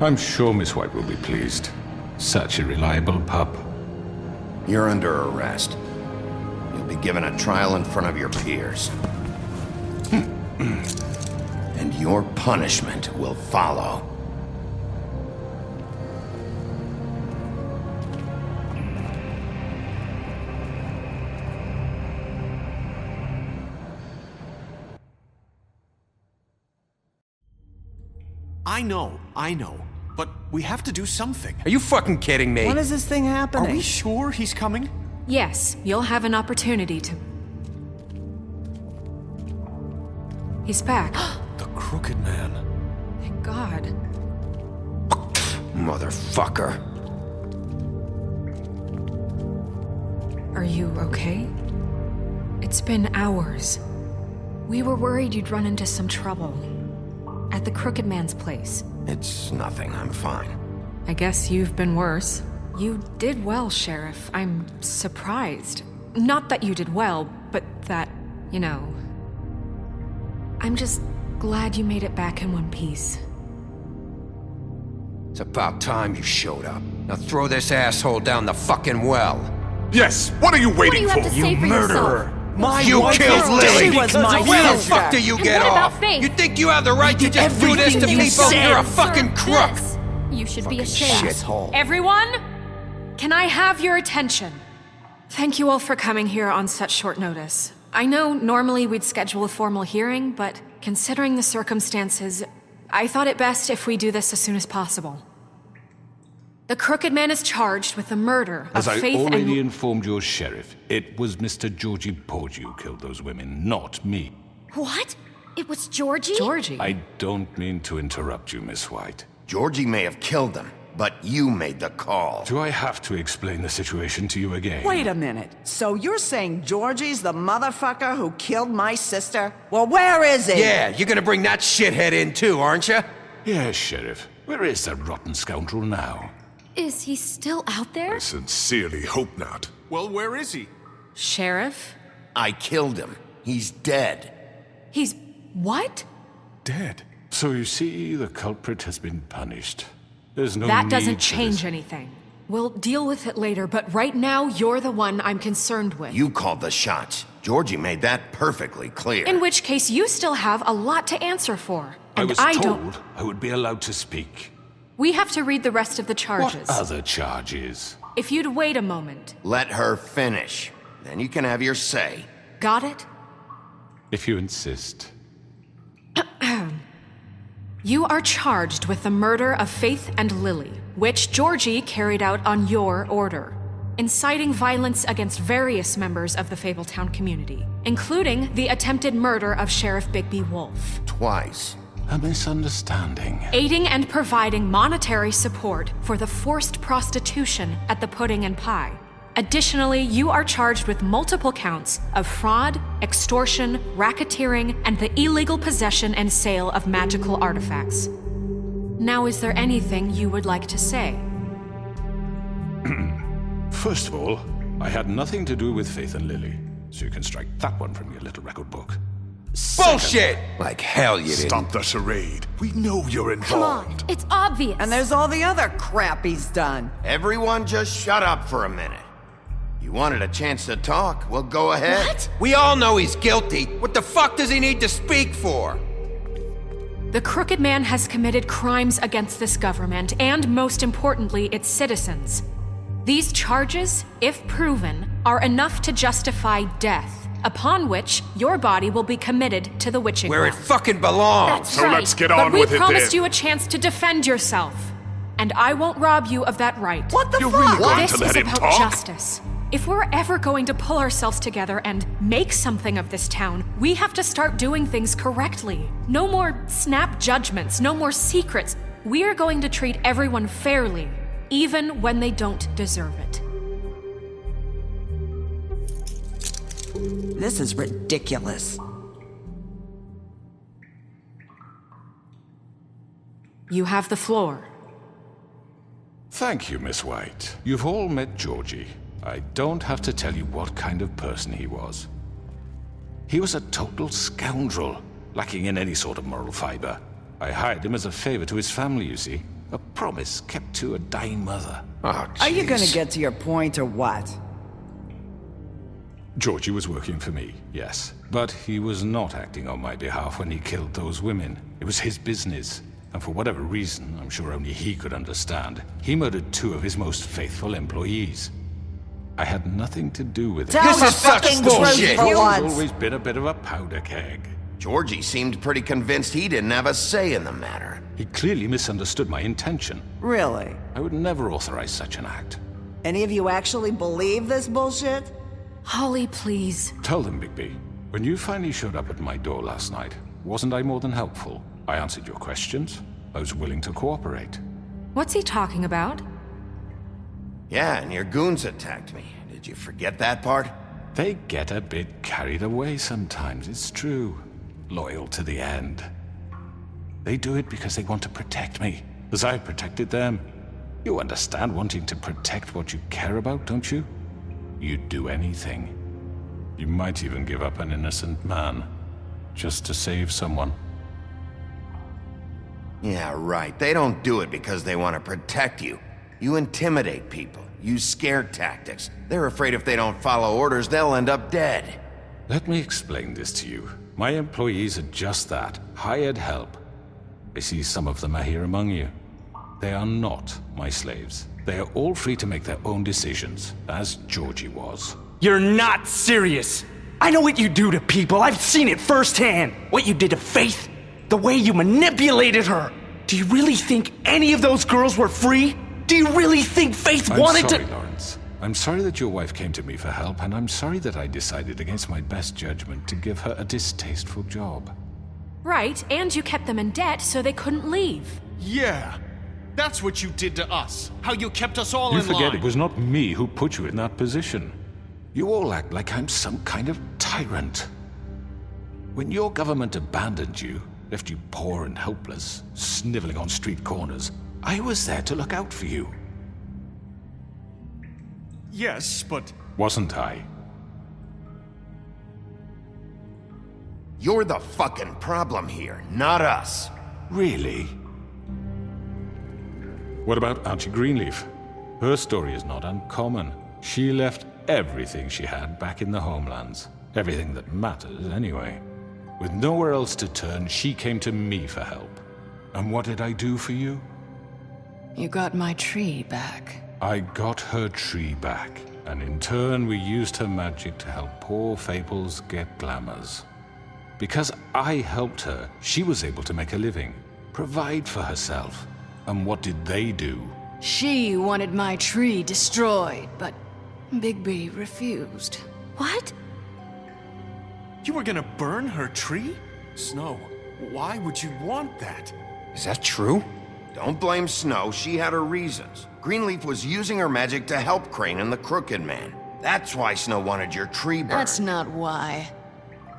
I'm sure Miss White will be pleased. Such a reliable pup. You're under arrest. You'll be given a trial in front of your peers. And your punishment will follow. I know. But we have to do something. Are you fucking kidding me? When is this thing happening? Are we sure he's coming? Yes, you'll have an opportunity to... He's back. The Crooked Man. Thank God. Motherfucker. Are you okay? It's been hours. We were worried you'd run into some trouble. At the Crooked Man's place. It's nothing, I'm fine. I guess you've been worse. You did well, Sheriff. I'm surprised. Not that you did well, but that, you know... I'm just glad you made it back in one piece. It's about time you showed up. Now throw this asshole down the fucking well. Yes, what are you waiting What do you have for? to say for yourself? You killed Lily! She was my Where the sister. fuck do you And get what about off? Faith? You think you have the right to just do this to everything you people? said. You're a fucking crook! This. You should be Fucking ashamed. shithole. Everyone, can I have your attention? Thank you all for coming here on such short notice. I know normally we'd schedule a formal hearing, but considering the circumstances, I thought it best if we do this as soon as possible. The Crooked Man is charged with the murder of As I Faith already and... informed your sheriff, it was Mr. Georgie Porgy who killed those women, not me. What? It was Georgie? Georgie? I don't mean to interrupt you, Miss White. Georgie may have killed them, but you made the call. Do I have to explain the situation to you again? Wait a minute. So you're saying Georgie's the motherfucker who killed my sister? Well, where is he? Yeah, you're gonna bring that shithead in too, aren't you? Yes, Sheriff. Where is that rotten scoundrel now? Is he still out there? I sincerely hope not. Well, where is he? Sheriff? I killed him. He's dead. He's... what? Dead. So you see, the culprit has been punished. There's no That need doesn't for change this. anything. We'll deal with it later, but right now, you're the one I'm concerned with. You called the shots. Georgie made that perfectly clear. In which case, you still have a lot to answer for. I And was don't... told I would be allowed to speak. We have to read the rest of the charges. What other charges? If you'd wait a moment. Let her finish. Then you can have your say. Got it? If you insist. You are charged with the murder of Faith and Lily, which Georgie carried out on your order, inciting violence against various members of the Fabletown community, including the attempted murder of Sheriff Bigby Wolf. Twice. A misunderstanding. Aiding and providing monetary support for the forced prostitution at the Pudding and Pie. Additionally, you are charged with multiple counts of fraud, extortion, racketeering, and the illegal possession and sale of magical artifacts. Now, is there anything you would like to say? First of all, I had nothing to do with Faith and Lily, so you can strike that one from your little record book. Bullshit! Like hell you didn't. Stop the charade. We know you're Come on, involved. it's obvious. And there's all the other crap he's done. Everyone just shut up for a minute. You wanted a chance to talk? Well, go ahead. What? We all know he's guilty. What the fuck does he need to speak for? The Crooked Man has committed crimes against this government and, most importantly, its citizens. These charges, if proven, are enough to justify death, upon which your body will be committed to the witching Where it well. fucking belongs. That's So right. let's get But on we with it promised then. you a chance to defend yourself, and I won't rob you of that right. What the You're fuck? really going This to let is him about talk? justice. If we're ever going to pull ourselves together and make something of this town, we have to start doing things correctly. No more snap judgments, no more secrets. We are going to treat everyone fairly, even when they don't deserve it. This is ridiculous. You have the floor. Thank you, Miss White. You've all met Georgie. I don't have to tell you what kind of person he was. He was a total scoundrel, lacking in any sort of moral fiber. I hired him as a favor to his family, you see. A promise kept to a dying mother. Oh, Are you gonna jeez. get to your point or what? Georgie was working for me, yes. But he was not acting on my behalf when he killed those women. It was his business. And for whatever reason, I'm sure only he could understand, he murdered 2 of his most faithful employees. I had nothing to do with it. Tell This the is such fucking bullshit. truth for He's once. always been a bit of a powder keg. Georgie seemed pretty convinced he didn't have a say in the matter. He clearly misunderstood my intention. Really? I would never authorize such an act. Any of you actually believe this bullshit? Holly, please. Tell them, Bigby, when you finally showed up at my door last night, wasn't I more than helpful? I answered your questions. I was willing to cooperate. What's he talking about? Yeah, and your goons attacked me. Did you forget that part? They get a bit carried away sometimes, it's true. Loyal to the end. They do it because they want to protect me, as I've protected them. You understand wanting to protect what you care about, don't you? You'd do anything. You might even give up an innocent man, just to save someone. Yeah, right. They don't do it because they want to protect you. You intimidate people, use scare tactics. They're afraid if they don't follow orders, they'll end up dead. Let me explain this to you. My employees are just that, hired help. I see some of them are here among you. They are not my slaves. They are all free to make their own decisions, as Georgie was. You're not serious. I know what you do to people. I've seen it firsthand. What you did to Faith. The way you manipulated her. Do you really think any of those girls were free? Do you really think Faith wanted I'm sorry, to— Lawrence. I'm sorry that your wife came to me for help, and I'm sorry that I decided against my best judgment to give her a distasteful job. Right, and you kept them in debt so they couldn't leave. Yeah. That's what you did to us. How you kept us all You in forget line. it was not me who put you in that position. You all act like I'm some kind of tyrant. When your government abandoned you, left you poor and helpless, sniveling on street corners, I was there to look out for you. Yes, but Wasn't I? You're the fucking problem here, not us. Really? What about Auntie Greenleaf? Her story is not uncommon. She left everything she had back in the homelands. Everything that matters, anyway. With nowhere else to turn, she came to me for help. And what did I do for you? You got my tree back. I got her tree back, and in turn we used her magic to help poor Fables get glamours. Because I helped her, she was able to make a living, provide for herself. And what did they do? She wanted my tree destroyed, but Bigby refused. What? you were gonna burn her tree? Snow, why would you want that? Is that true? Don't blame Snow, she had her reasons. Greenleaf was using her magic to help Crane and the Crooked Man. That's why Snow wanted your tree burned. That's not why.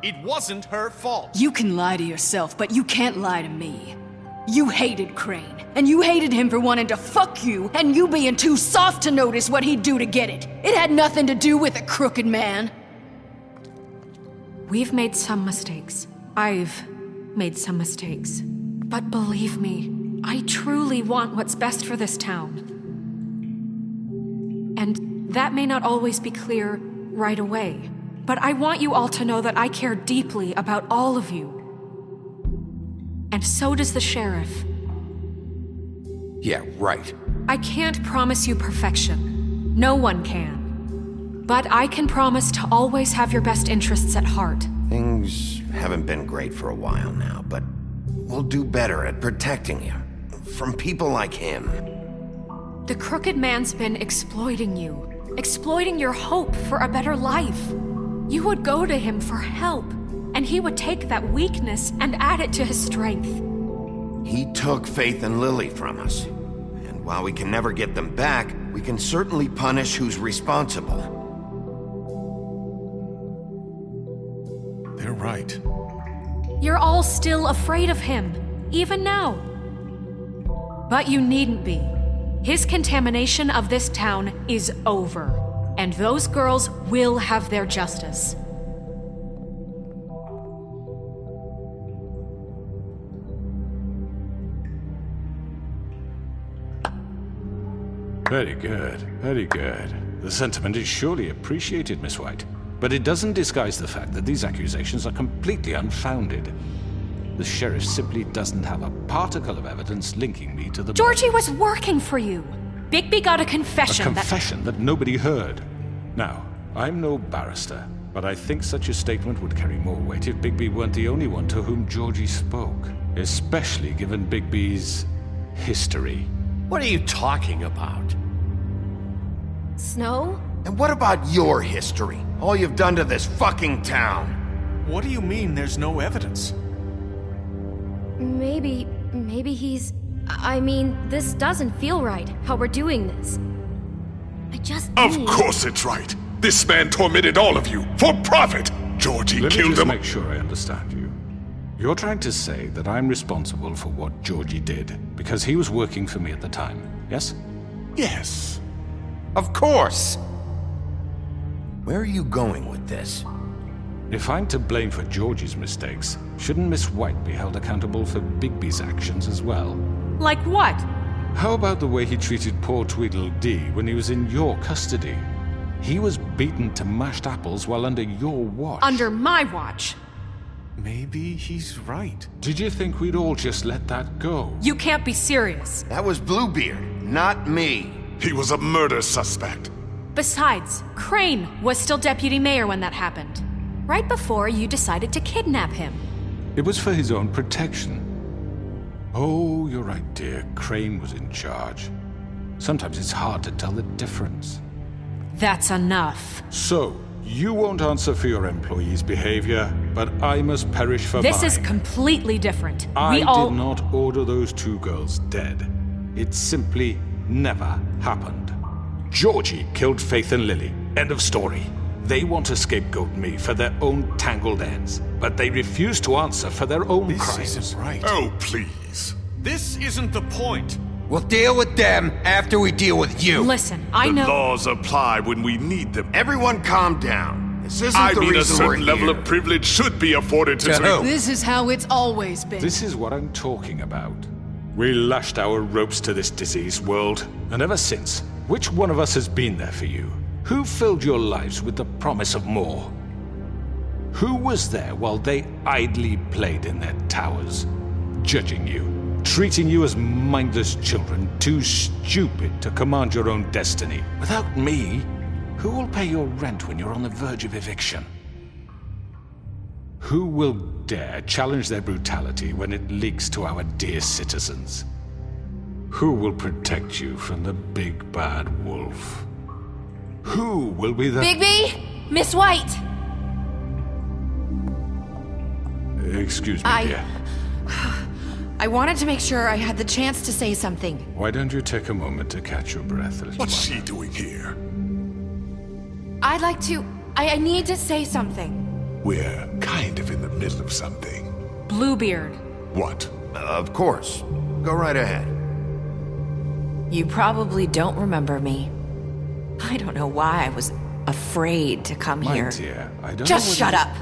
It wasn't her fault. You can lie to yourself, but you can't lie to me. You hated Crane, and you hated him for wanting to fuck you, and you being too soft to notice what he'd do to get it. It had nothing to do with a crooked man. We've made some mistakes. I've made some mistakes. But believe me, I truly want what's best for this town. And that may not always be clear right away. But I want you all to know that I care deeply about all of you. And so does the sheriff. Yeah, right. I can't promise you perfection. No one can. But I can promise to always have your best interests at heart. Things haven't been great for a while now, but we'll do better at protecting you. From people like him. The Crooked Man's been exploiting you. Exploiting your hope for a better life. You would go to him for help, and he would take that weakness and add it to his strength. He took Faith and Lily from us. And while we can never get them back, we can certainly punish who's responsible. They're right. You're all still afraid of him, even now. But you needn't be. His contamination of this town is over, and those girls will have their justice. Very good, very good. The sentiment is surely appreciated, Miss White. But it doesn't disguise the fact that these accusations are completely unfounded. The sheriff simply doesn't have a particle of evidence linking me to the Georgie was working for you. Bigby got a confession A confession that nobody heard. Now, I'm no barrister, but I think such a statement would carry more weight if Bigby weren't the only one to whom Georgie spoke. Especially given Bigby's history. What are you talking about? Snow? And what about your history? All you've done to this fucking town? What do you mean there's no evidence? Maybe he's... I mean, this doesn't feel right, how we're doing this. I just Of need... course it's right. This man tormented all of you for profit. Georgie Let me killed just him. make sure I understand you. You're trying to say that I'm responsible for what Georgie did because he was working for me at the time, yes? Yes. Of course! Where are you going with this? If I'm to blame for Georgie's mistakes, shouldn't Miss White be held accountable for Bigby's actions as well? Like what? How about the way he treated poor Tweedledee when he was in your custody? He was beaten to mashed apples while under your watch. Under my watch. Maybe he's right. Did you think we'd all just let that go? You can't be serious. That was Bluebeard, not me. He was a murder suspect. Besides, Crane was still deputy mayor when that happened. Right before you decided to kidnap him. It was for his own protection. Oh, you're right, dear. Crane was in charge. Sometimes it's hard to tell the difference. That's enough. So, you won't answer for your employees' behavior, but I must perish for This mine. is completely different. I we all... did not order those two girls dead. It simply never happened. Georgie killed Faith and Lily. End of story. They want to scapegoat me for their own tangled ends, but they refuse to answer for their own This crimes. isn't right. Oh, please. This isn't the point. We'll deal with them after we deal with you. Listen, I The know... laws apply when we need them. Everyone calm down. This isn't I the mean, a reason we're certain level here. of privilege should be afforded to... To who? This is how it's always been. This is what I'm talking about. We lashed our ropes to this diseased world, and ever since, which one of us has been there for you? Who filled your lives with the promise of more? Who was there while they idly played in their towers, judging you, treating you as mindless children, too stupid to command your own destiny? Without me, who will pay your rent when you're on the verge of eviction? Who will dare challenge their brutality when it leaks to our dear citizens? Who will protect you from the big bad wolf? Who will be the... Bigby? Miss White! Excuse me, dear. I wanted to make sure I had the chance to say something. Why don't you take a moment to catch your breath, little What's one? she doing here? I'd like to... I need to say something. We're kind of in the middle of something. Bluebeard. What? Of course. Go right ahead. You probably don't remember me. I don't know why I was afraid to come My here. dear, I don't Just know what shut you- up.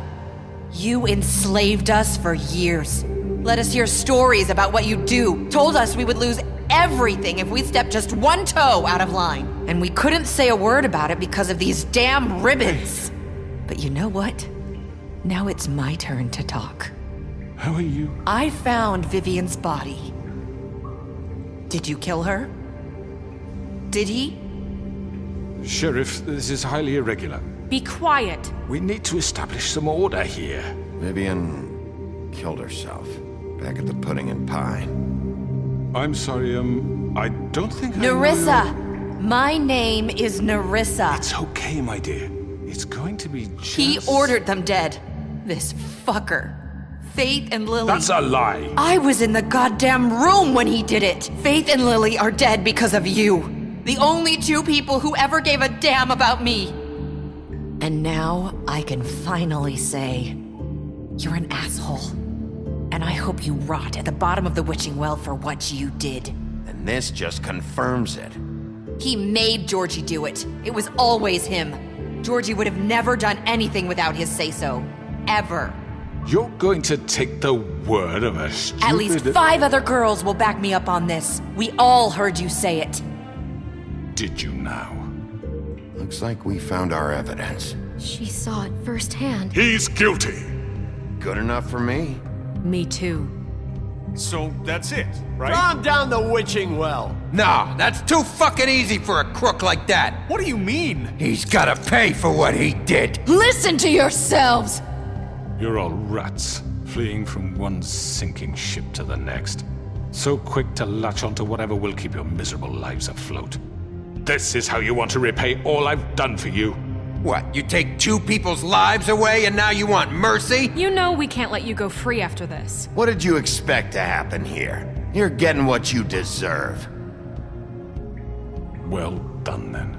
You enslaved us for years. Let us hear stories about what you do. Told us we would lose everything if we stepped just one toe out of line. And we couldn't say a word about it because of these damn ribbons. But you know what? Now it's my turn to talk. How are you? I found Vivian's body. Did you kill her? Did he? Sheriff, this is highly irregular. Be quiet. We need to establish some order here. Vivian killed herself back at the Pudding and Pie. I'm sorry, I don't think I know Nerissa! your- My name is Nerissa. It's okay, my dear. It's going to be just... He ordered them dead. This fucker. Faith and Lily. That's a lie. I was in the goddamn room when he did it. Faith and Lily are dead because of you. The only two people who ever gave a damn about me. And now I can finally say, you're an asshole. And I hope you rot at the bottom of the witching well for what you did. And this just confirms it. He made Georgie do it. It was always him. Georgie would have never done anything without his say-so. Ever. You're going to take the word of a stupid... At least 5 other girls will back me up on this. We all heard you say it. did you now? Looks like we found our evidence. She saw it firsthand. He's guilty. Good enough for me. Me too. So that's it, right? Calm down the witching well. Nah, that's too fucking easy for a crook like that. What do you mean? He's gotta pay for what he did. Listen to yourselves! You're all rats, fleeing from one sinking ship to the next. So quick to latch onto whatever will keep your miserable lives afloat. This is how you want to repay all I've done for you? What, you take two people's lives away and now you want mercy? You know we can't let you go free after this. What did you expect to happen here? You're getting what you deserve. Well done, then.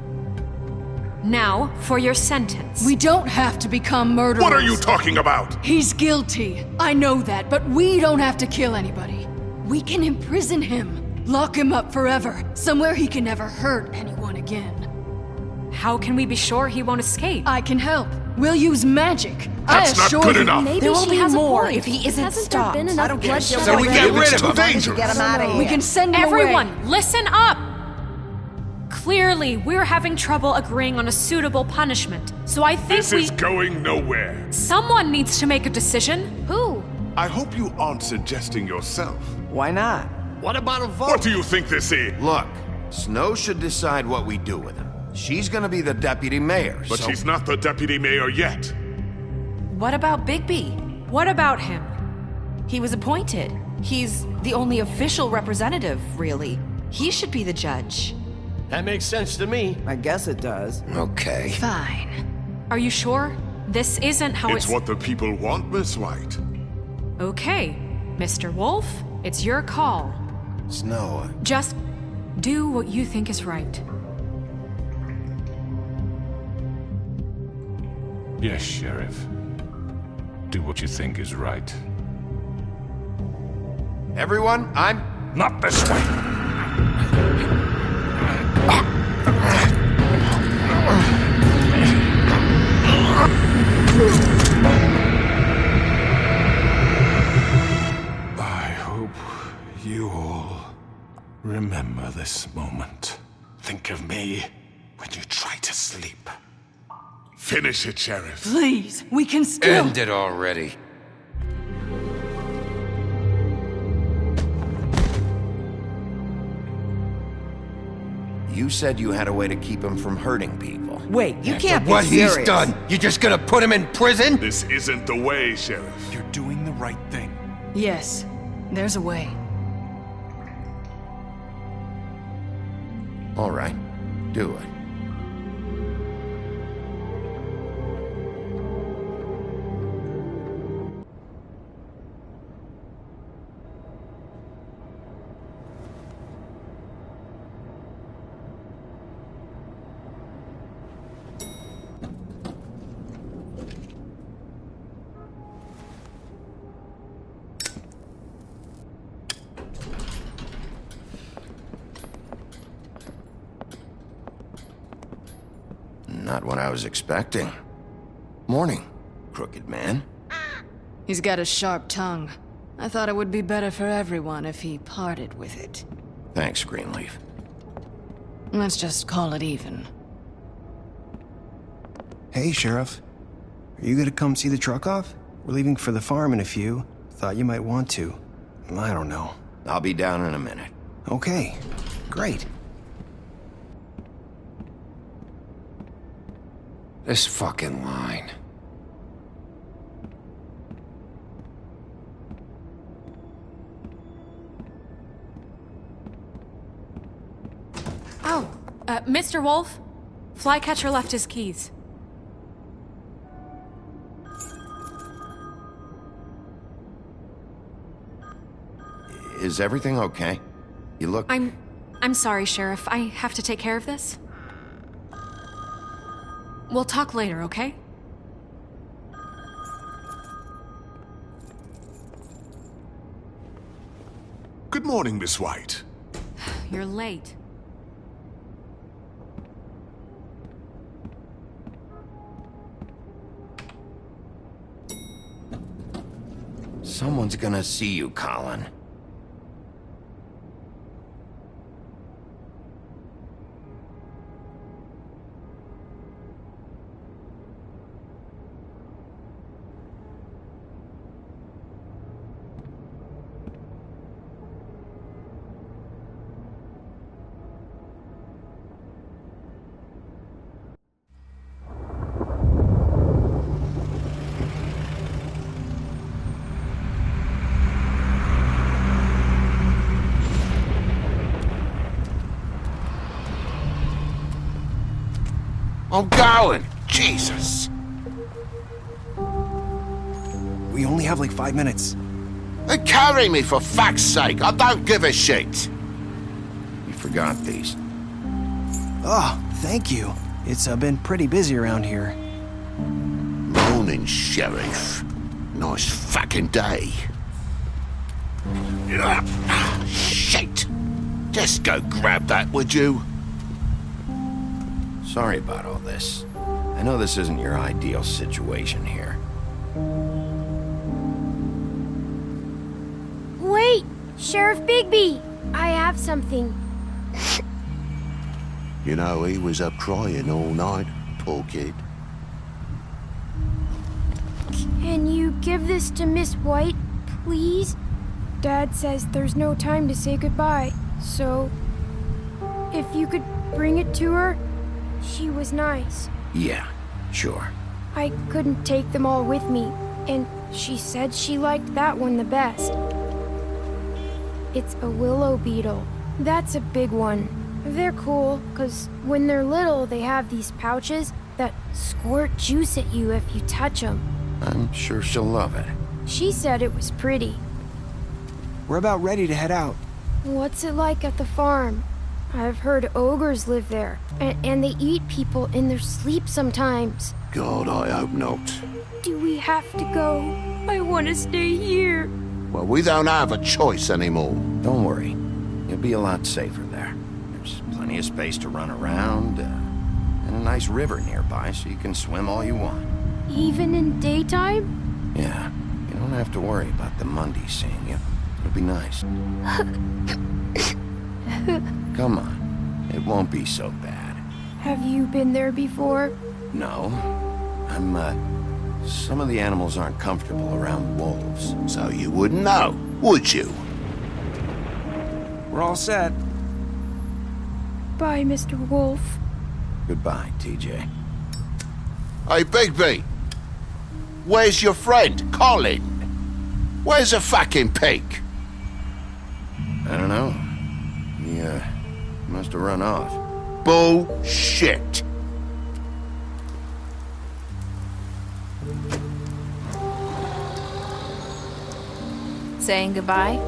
Now, for your sentence. We don't have to become murderers. What are you talking about? He's guilty. I know that, but we don't have to kill anybody. We can imprison him. Lock him up forever. Somewhere he can never hurt anyone again. How can we be sure he won't escape? I can help. We'll use magic. That's I not assure good you. enough. Maybe There will she be has more a point. if he isn't Hasn't stopped. there been enough I don't give a bloodshed shit. So we already? get rid It's of too him. dangerous. Get him out of here. We can send him Everyone, away. listen up! Clearly, we're having trouble agreeing on a suitable punishment. So I think This is going nowhere. someone needs to make a decision. Who? I hope you aren't suggesting yourself. Why not? What about a vote? What do you think this is? Look, Snow should decide what we do with him. She's gonna be the deputy mayor, But so... she's not the deputy mayor yet. What about Bigby? What about him? He was appointed. He's the only official representative, really. He should be the judge. That makes sense to me. I guess it does. Okay. Fine. Are you sure? This isn't how It's what the people want, Miss White. Okay, Mr. Wolf, it's your call. Snow, Just do what you think is right. Yes, Sheriff. Do what you think is right. everyone, I'm... Not this way! I hope you all remember this moment. Think of me when you try to sleep. Finish it, Sheriff. Please, we can still... End it already. You said you had a way to keep him from hurting people. Wait, you can't be What serious. he's done, you just gonna put him in prison? This isn't the way, Sheriff. You're doing the right thing. Yes, there's a way. All right, do it. Not what I was expecting. Morning, crooked man. He's got a sharp tongue. I thought it would be better for everyone if he parted with it. Thanks, Greenleaf. Let's just call it even. Hey, Sheriff. Are you gonna come see the truck off? We're leaving for the farm in a few. Thought you might want to. I don't know. I'll be down in a minute. Okay, great. This fucking line. Oh, Mr. Wolf, Flycatcher left his keys. Is everything okay? You look... I'm sorry, Sheriff. I have to take care of this. We'll talk later, okay? Good morning, Miss White. You're late. Someone's gonna see you, Colin. I'm going. Jesus. We only have like 5 minutes. Then carry me for fuck's sake. I don't give a shit. You forgot these. Oh, thank you. It's been pretty busy around here. Morning, Sheriff. Nice fucking day. Shit. Just go grab that, would you? Sorry about all this. I know this isn't your ideal situation here. Wait! Sheriff Bigby! I have something. You know, he was up crying all night, poor kid. Can you give this to Miss White, please? Dad says there's no time to say goodbye, so if you could bring it to her, she was nice. Yeah, sure. I couldn't take them all with me, and she said she liked that one the best. It's a willow beetle. That's a big one. They're cool, 'cause when they're little, they have these pouches that squirt juice at you if you touch them. I'm sure she'll love it. She said it was pretty. We're about ready to head out. What's it like at the farm? I've heard ogres live there, and they eat people in their sleep sometimes. God, I hope not. Do we have to go? I want to stay here. Well, we don't have a choice anymore. Don't worry. You'll be a lot safer there. There's plenty of space to run around, and a nice river nearby so you can swim all you want. Even in daytime? Yeah, you don't have to worry about the Mundies seeing you. It'll be nice. Come on. It won't be so bad. Have you been there before? No. Some of the animals aren't comfortable around wolves. So you wouldn't know, would you? We're all set. Bye, Mr. Wolf. Goodbye, TJ. Hey, Bigby. Where's your friend, Colin? Where's the fucking pig? I don't know. He, must have run off. Bullshit. Saying goodbye?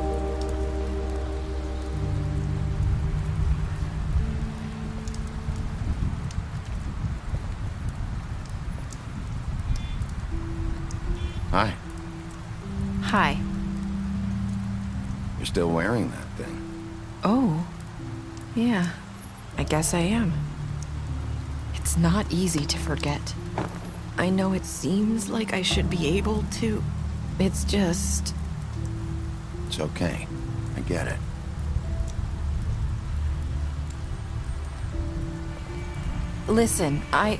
Hi. Hi. You're still wearing that thing. Oh. Yeah. I guess I am. It's not easy to forget. I know it seems like I should be able to. It's just... It's okay. I get it. Listen, I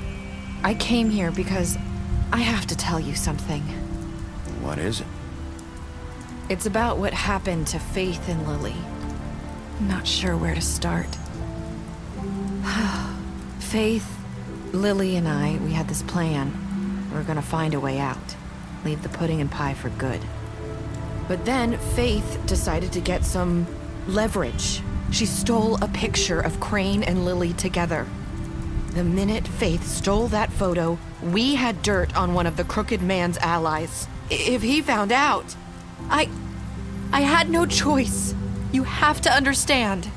came here because I have to tell you something. What is it? It's about what happened to Faith and Lily. I'm not sure where to start. Faith, Lily, and I, we had this plan. We were gonna find a way out. Leave the pudding and pie for good. But then Faith decided to get some leverage. She stole a picture of Crane and Lily together. The minute Faith stole that photo, we had dirt on one of the Crooked Man's allies. If he found out, I had no choice. You have to understand.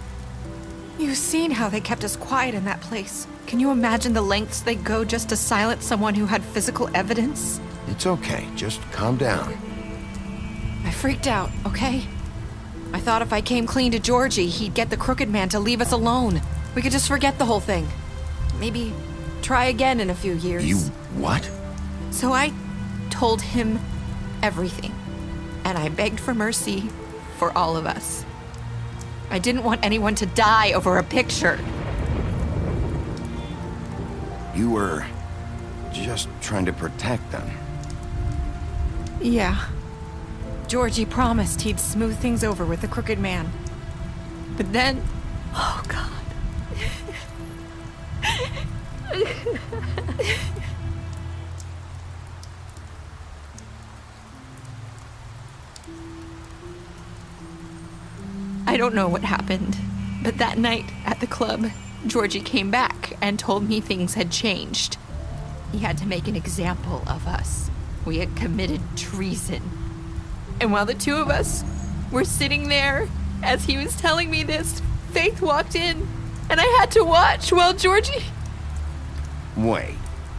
You've seen how they kept us quiet in that place. Can you imagine the lengths they go just to silence someone who had physical evidence? It's okay. Just calm down. I freaked out, okay? I thought if I came clean to Georgie, he'd get the Crooked Man to leave us alone. We could just forget the whole thing. Maybe try again in a few years. You what? So I told him everything. And I begged for mercy for all of us. I didn't want anyone to die over a picture. You were just trying to protect them. Yeah. Georgie promised he'd smooth things over with the Crooked Man. But then... Oh, God. I don't know what happened, but that night at the club, Georgie came back and told me things had changed. He had to make an example of us. We had committed treason. And while the two of us were sitting there, as he was telling me this, Faith walked in, and I had to watch while Georgie... Wait,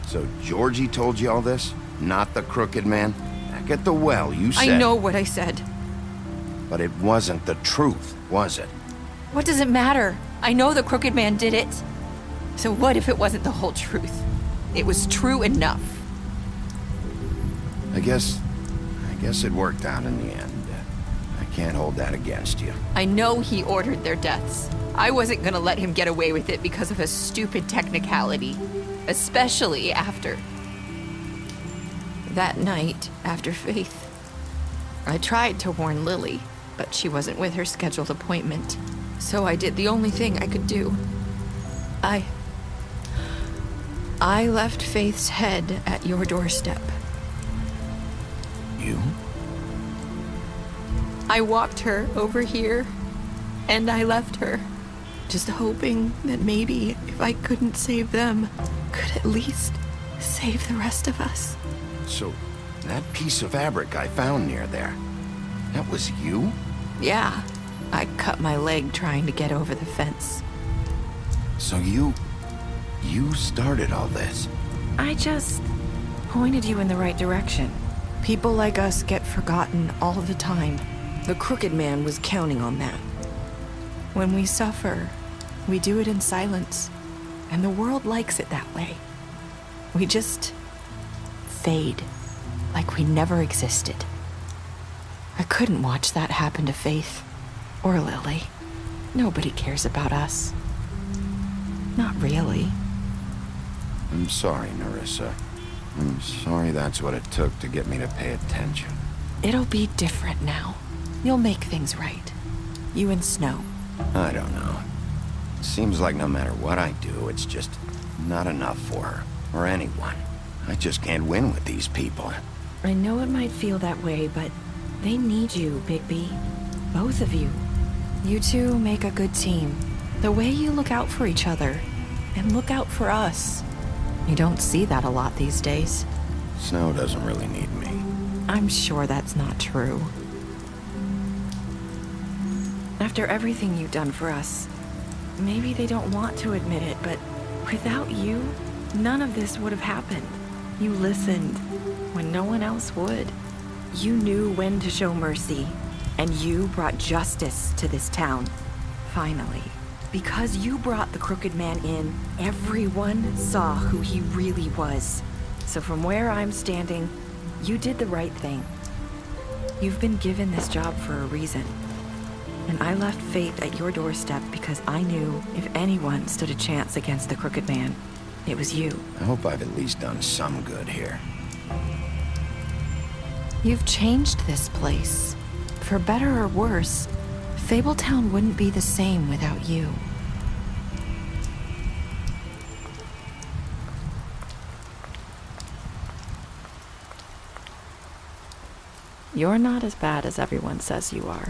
so Georgie told you all this? Not the crooked man? Back at the well, you said... I know what I said. But it wasn't the truth, was it? What does it matter? I know the crooked man did it. So what if it wasn't the whole truth? It was true enough. I guess it worked out in the end. I can't hold that against you. I know he ordered their deaths. I wasn't gonna let him get away with it because of a stupid technicality. Especially after... that night, after Faith. I tried to warn Lily, but she wasn't with her scheduled appointment. So I did the only thing I could do. I left Faith's head at your doorstep. You? I walked her over here, and I left her, just hoping that maybe if I couldn't save them, could at least save the rest of us. So, that piece of fabric I found near there, that was you? Yeah, I cut my leg trying to get over the fence. So you started all this? I just pointed you in the right direction. People like us get forgotten all the time. The crooked man was counting on that. When we suffer, we do it in silence, and the world likes it that way. We just fade, like we never existed. I couldn't watch that happen to Faith, or Lily. Nobody cares about us. Not really. I'm sorry, Nerissa. I'm sorry that's what it took to get me to pay attention. It'll be different now. You'll make things right. You and Snow. I don't know. Seems like no matter what I do, it's just not enough for her, or anyone. I just can't win with these people. I know it might feel that way, but they need you, Bigby. Both of you. You two make a good team. The way you look out for each other, and look out for us. You don't see that a lot these days. Snow doesn't really need me. I'm sure that's not true. After everything you've done for us, maybe they don't want to admit it, but without you, none of this would have happened. You listened when no one else would. You knew when to show mercy, and you brought justice to this town. Finally. Because you brought the crooked man in, everyone saw who he really was. So from where I'm standing, you did the right thing. You've been given this job for a reason. And I left Faith at your doorstep because I knew if anyone stood a chance against the crooked man, it was you. I hope I've at least done some good here. You've changed this place. For better or worse, Fabletown wouldn't be the same without you. You're not as bad as everyone says you are.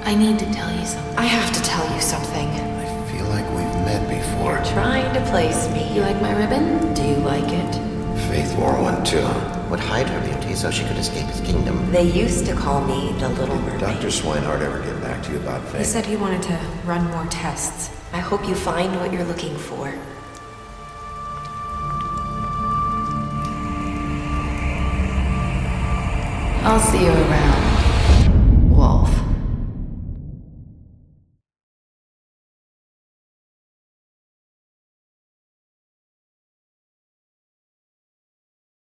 I need to tell you something. I have to tell you something. I feel like we've met before. You're trying to place me. You like my ribbon? Do you like it? Faith wore one too. Would hide her beauty so she could escape his kingdom. They used to call me the Little Mermaid. Dr. Swinehart ever get back to you about Faith? He said he wanted to run more tests. I hope you find what you're looking for. I'll see you around.